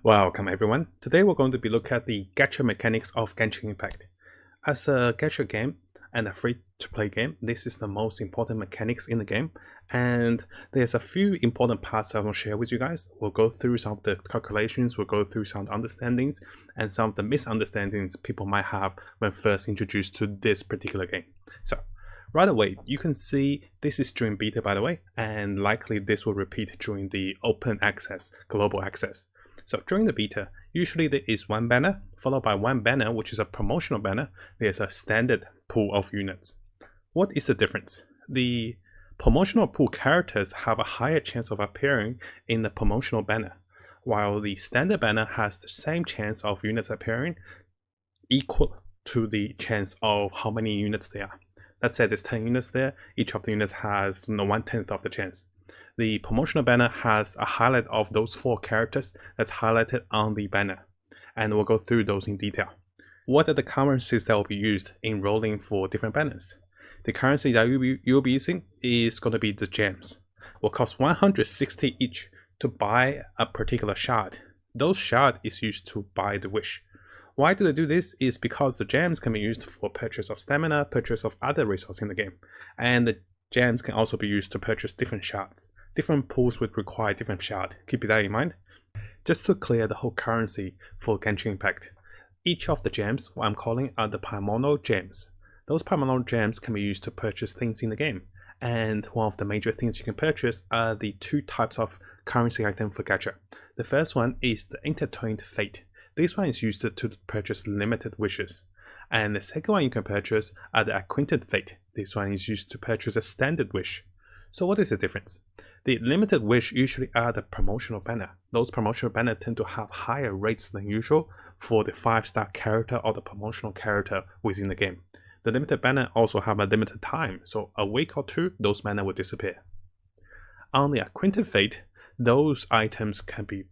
Welcome everyone. Today we're going to be looking at the gacha mechanics of Genshin Impact. As a gacha game and a free-to-play game, this is the most important mechanics in the game, and there's a few important parts I want to share with you guys. We'll go through some of the calculations, we'll go through some of the understandings, and some of the misunderstandings people might have when first introduced to this particular game. So, right away, you can see this is during beta, by the way, and likely this will repeat during the open access, global access. So during the beta, usually there is one banner, followed by one banner, which is a promotional banner. There's a standard pool of units. What is the difference? The promotional pool characters have a higher chance of appearing in the promotional banner, while the standard banner has the same chance of units appearing, equal to the chance of how many units there are. Let's say there's 10 units there, each of the units has 1/10 of the chance. The promotional banner has a highlight of those 4 characters that's highlighted on the banner, and we'll go through those in detail. What are the currencies that will be used in rolling for different banners? The currency that you'll be using is going to be the gems. Will cost 160 each to buy a particular shard. Those shard is used to buy the wish. Why do they do this? Is because the gems can be used for purchase of stamina, purchase of other resources in the game, and the gems can also be used to purchase different shards. Different pools would require different shard. Keep that in mind. Just to clear the whole currency for Genshin Impact, each of the gems, what I'm calling, are the primordial gems. Those primordial gems can be used to purchase things in the game, and one of the major things you can purchase are the 2 types of currency item for gacha. The first one is the intertwined fate. This one is used to purchase limited wishes. And the second one you can purchase are the acquainted fate. This one is used to purchase a standard wish. So what is the difference? The limited wish usually are the promotional banner. Those promotional banners tend to have higher rates than usual for the 5-star character or the promotional character within the game. The limited banner also have a limited time, so a week or 2, those banner will disappear. On the acquainted fate, those items can be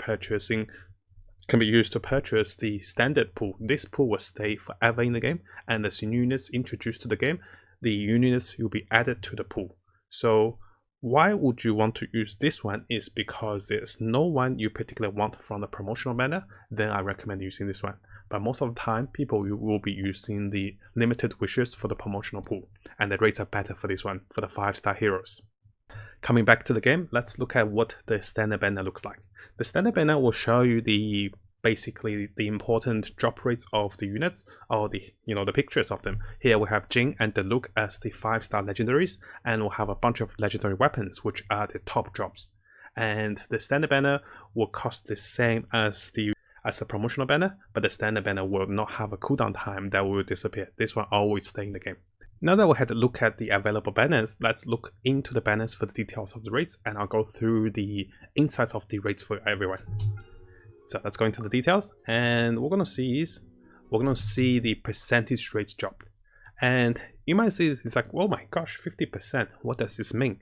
used to purchase the standard pool. This pool will stay forever in the game, and as new units introduced to the game, the units will be added to the pool. So why would you want to use this one is because there's no one you particularly want from the promotional banner, then I recommend using this one. But most of the time, people will be using the limited wishes for the promotional pool, and the rates are better for this one, for the 5-star heroes. Coming back to the game, let's look at what the standard banner looks like. The standard banner will show you basically the important drop rates of the units, or the pictures of them. Here we have Jing and Diluc as the 5-star legendaries, and we'll have a bunch of legendary weapons which are the top drops. And the standard banner will cost the same as the promotional banner, but the standard banner will not have a cooldown time that will disappear. This one always stay in the game. Now that we had a look at the available banners, let's look into the banners for the details of the rates, and I'll go through the insights of the rates for everyone. So let's go into the details, and what we're going to see the percentage rates drop. And you might see it's like, oh my gosh, 50%, what does this mean?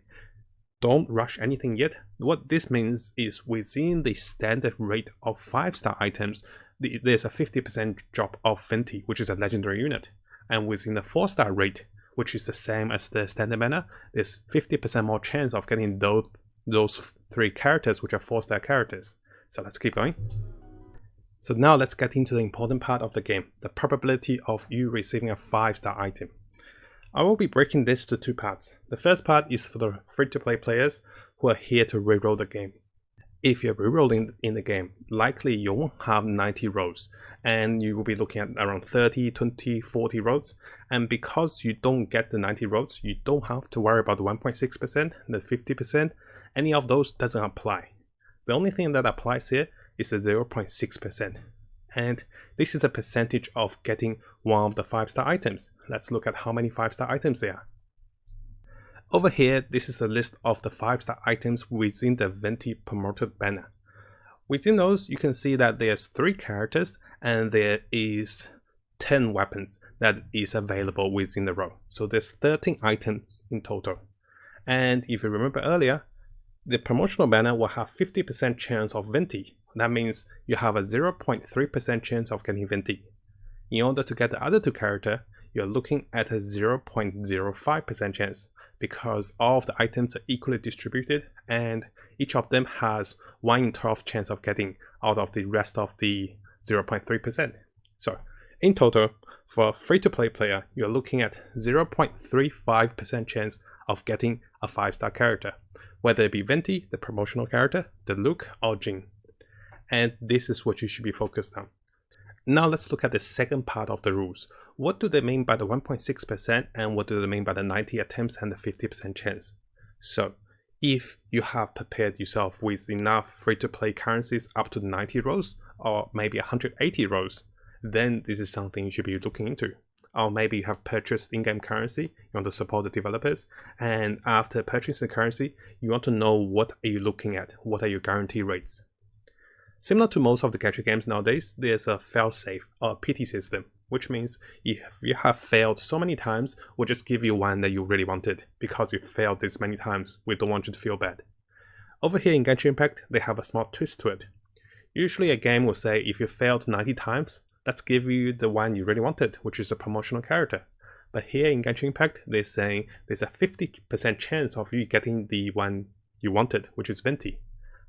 Don't rush anything yet. What this means is within the standard rate of 5-star items, there's a 50% drop of Venti, which is a legendary unit. And within the 4-star rate, which is the same as the standard banner, there's 50% more chance of getting those 3 characters, which are 4-star characters. So let's keep going. So now let's get into the important part of the game, the probability of you receiving a 5-star item. I will be breaking this to 2 parts. The first part is for the free-to-play players who are here to reroll the game. If you're rerolling in the game, likely you won't have 90 rolls, and you will be looking at around 30, 20, 40 rolls. And because you don't get the 90 rolls, you don't have to worry about the 1.6%, the 50%, any of those doesn't apply. The only thing that applies here is the 0.6%. And this is a percentage of getting one of the 5-star items. Let's look at how many 5-star items there are. Over here, this is a list of the 5-star items within the Venti promoted banner. Within those, you can see that there's 3 characters and there is 10 weapons that is available within the row. So there's 13 items in total. And if you remember earlier, the promotional banner will have 50% chance of Venti. That means you have a 0.3% chance of getting Venti. In order to get the other 2 characters, you're looking at a 0.05% chance. because all of the items are equally distributed and each of them has 1 in 12 chance of getting out of the rest of the 0.3%. So in total, for a free-to-play player, you're looking at 0.35% chance of getting a 5-star character, whether it be Venti, the promotional character, the Luke, or Jin. And this is what you should be focused on. Now let's look at the second part of the rules. What do they mean by the 1.6% and what do they mean by the 90 attempts and the 50% chance? So if you have prepared yourself with enough free-to-play currencies up to 90 rolls or maybe 180 rolls, then this is something you should be looking into. Or maybe you have purchased in-game currency, you want to support the developers, and after purchasing the currency, you want to know what are you looking at, what are your guarantee rates. Similar to most of the gacha games nowadays, there's a fail-safe or pity system, which means if you have failed so many times, we'll just give you one that you really wanted because you failed this many times. We don't want you to feel bad. Over here in GENSHIN IMPACT, they have a small twist to it. Usually a game will say if you failed 90 times, let's give you the one you really wanted, which is a promotional character. But here in GENSHIN IMPACT, they're saying there's a 50% chance of you getting the one you wanted, which is Venti.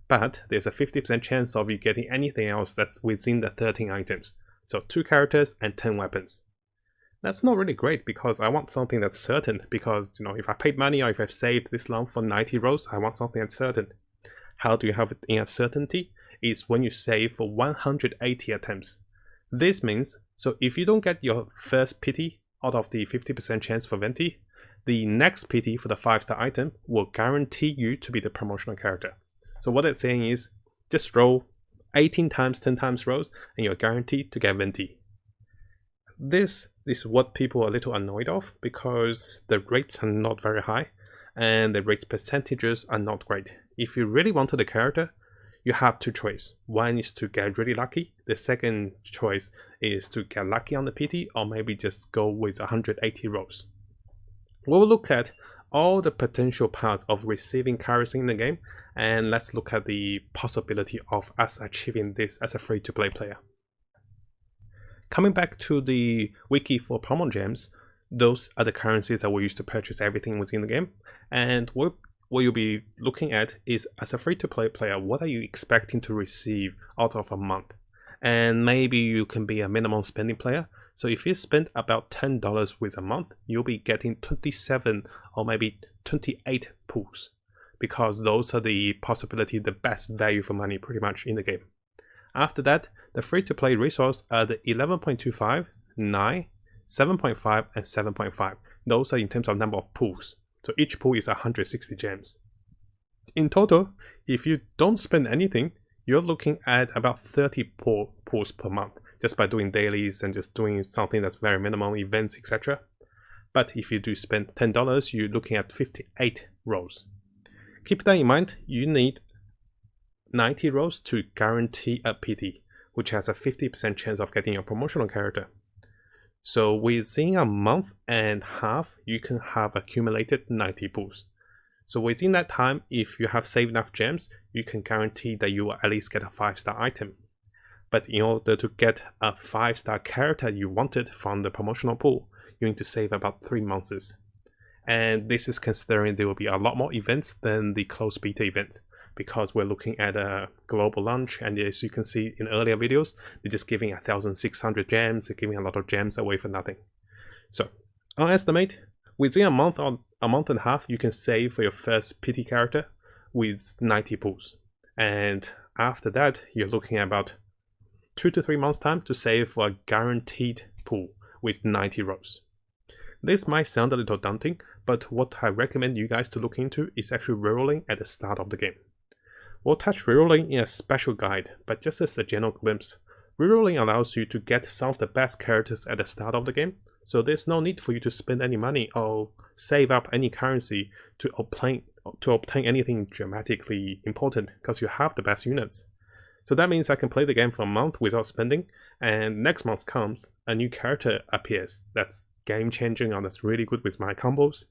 But there's a 50% chance of you getting anything else that's within the 13 items. So 2 characters and 10 weapons. That's not really great because I want something that's certain, because if I paid money or if I've saved this long for 90 rolls, I want something that's certain. How do you have it in a certainty? Is when you save for 180 attempts. This means, so if you don't get your first pity out of the 50% chance for Venti, the next pity for the 5-star item will guarantee you to be the promotional character. So what it's saying is, just roll 18 times, 10 times rolls, and you're guaranteed to get Venti. This is what people are a little annoyed of, because the rates are not very high, and the rate percentages are not great. If you really wanted a character, you have 2 choices. One is to get really lucky. The second choice is to get lucky on the PT, or maybe just go with 180 rolls. We'll look at all the potential parts of receiving currency in the game, and let's look at the possibility of us achieving this as a free-to-play player. Coming back to the wiki for promo gems, those are the currencies that we use to purchase everything within the game, and what you'll be looking at is, as a free-to-play player, what are you expecting to receive out of a month? And maybe you can be a minimum spending player. So if you spend about $10 with a month, you'll be getting 27 or maybe 28 pools, because those are the possibility, the best value for money pretty much in the game. After that, the free-to-play resource are the 11.25, 9, 7.5 and 7.5. Those are in terms of number of pools. So each pool is 160 gems. In total, if you don't spend anything, you're looking at about 30 pools per month, just by doing dailies and just doing something that's very minimal, events, etc. But if you do spend $10, you're looking at 58 rolls. Keep that in mind, you need 90 rolls to guarantee a PT, which has a 50% chance of getting your promotional character. So within a month and a half, you can have accumulated 90 pools. So within that time, if you have saved enough gems, you can guarantee that you will at least get a 5-star item. But in order to get a 5-star character you wanted from the promotional pool, you need to save about 3 months. And this is considering there will be a lot more events than the closed beta event, because we're looking at a global launch, and as you can see in earlier videos, they're just giving 1,600 gems, they're giving a lot of gems away for nothing. So, on estimate, within a month or a month and a half, you can save for your first PT character with 90 pools. And after that, you're looking at about 2 to 3 months time to save for a guaranteed pool with 90 rolls. This might sound a little daunting, but what I recommend you guys to look into is actually rerolling at the start of the game. We'll touch rerolling in a special guide, but just as a general glimpse, rerolling allows you to get some of the best characters at the start of the game, so there's no need for you to spend any money or save up any currency to obtain anything dramatically important, because you have the best units. So that means I can play the game for a month without spending, and next month comes, a new character appears that's game changing or that's really good with my combos.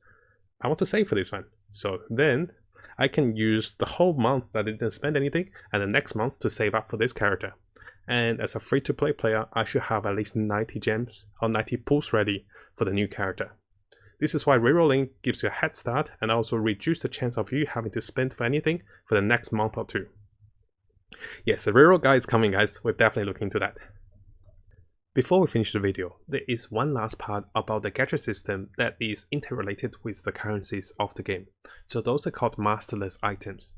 I want to save for this one. So then I can use the whole month that I didn't spend anything and the next month to save up for this character. And as a free-to-play player, I should have at least 90 gems or 90 pools ready for the new character. This is why rerolling gives you a head start and also reduce the chance of you having to spend for anything for the next month or two. Yes, the reroll guide is coming, guys. We're definitely looking into that. Before we finish the video, there is one last part about the gacha system that is interrelated with the currencies of the game. So those are called Masterless items.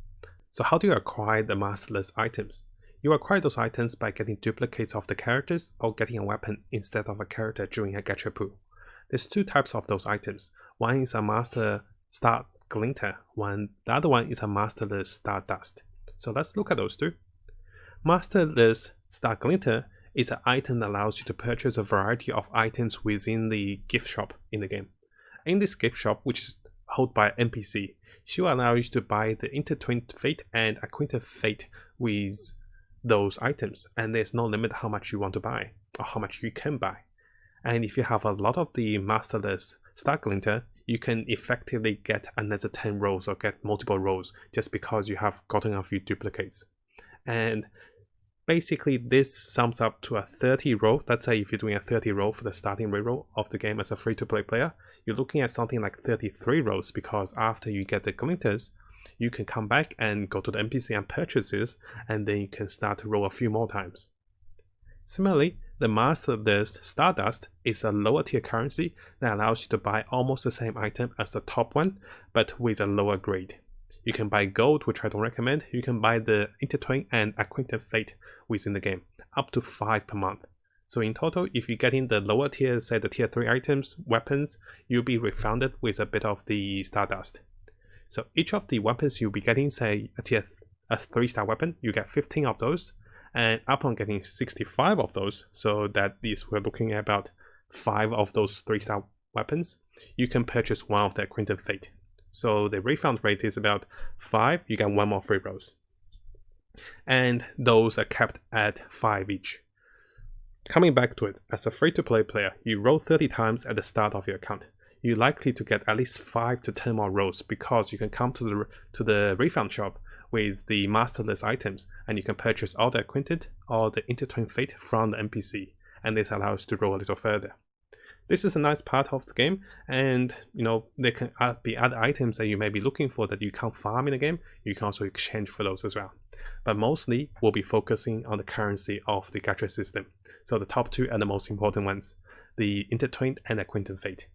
So how do you acquire the Masterless items? You acquire those items by getting duplicates of the characters or getting a weapon instead of a character during a gacha pool. There's two types of those items. One is a Master Star Glinter, the other one is a Masterless Stardust. So let's look at those two. Masterless Star Glinter is an item that allows you to purchase a variety of items within the gift shop in the game. In this gift shop, which is held by NPC, she will allow you to buy the Intertwined Fate and Acquainted Fate with those items, and there's no limit how much you want to buy or how much you can buy. And if you have a lot of the Masterless Star Glinter, you can effectively get another 10 rolls or get multiple rolls just because you have gotten a few duplicates. And basically this sums up to a 30 roll. Let's say if you're doing a 30 roll for the starting reroll of the game as a free-to-play player, you're looking at something like 33 rolls, because after you get the glinters, you can come back and go to the NPC and purchase this, and then you can start to roll a few more times. Similarly, the Masterless Stardust is a lower tier currency that allows you to buy almost the same item as the top one, but with a lower grade. You can buy gold, which I don't recommend. You can buy the Intertwine and Acquainted Fate within the game, up to 5 per month. So in total, if you get in the lower tier, say the tier 3 items, weapons, you'll be refunded with a bit of the Stardust. So each of the weapons you'll be getting, say a 3-star weapon, you get 15 of those, and upon getting 65 of those, so that is we're looking at about 5 of those 3-star weapons, you can purchase one of the Acquainted Fate. So the refund rate is about 5, you get 1 more free rolls. And those are capped at 5 each. Coming back to it, as a free-to-play player, you roll 30 times at the start of your account. You're likely to get at least 5 to 10 more rolls, because you can come to the refund shop with the Masterless items, and you can purchase all the Acquainted or the Intertwined Fate from the NPC, and this allows you to roll a little further. This is a nice part of the game, and there can be other items that you may be looking for that you can't farm in the game. You can also exchange for those as well. But mostly, we'll be focusing on the currency of the gacha system. So the top 2 are the most important ones, the Intertwined and Acquainted Fate.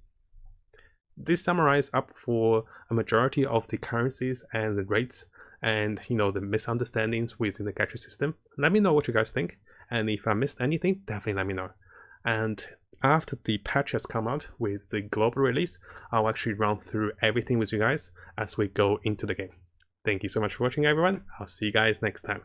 This summarizes up for a majority of the currencies and the rates and the misunderstandings within the gacha system. Let me know what you guys think, and if I missed anything, definitely let me know. And after the patch has come out with the global release, I'll actually run through everything with you guys as we go into the game. Thank you so much for watching, everyone. I'll see you guys next time.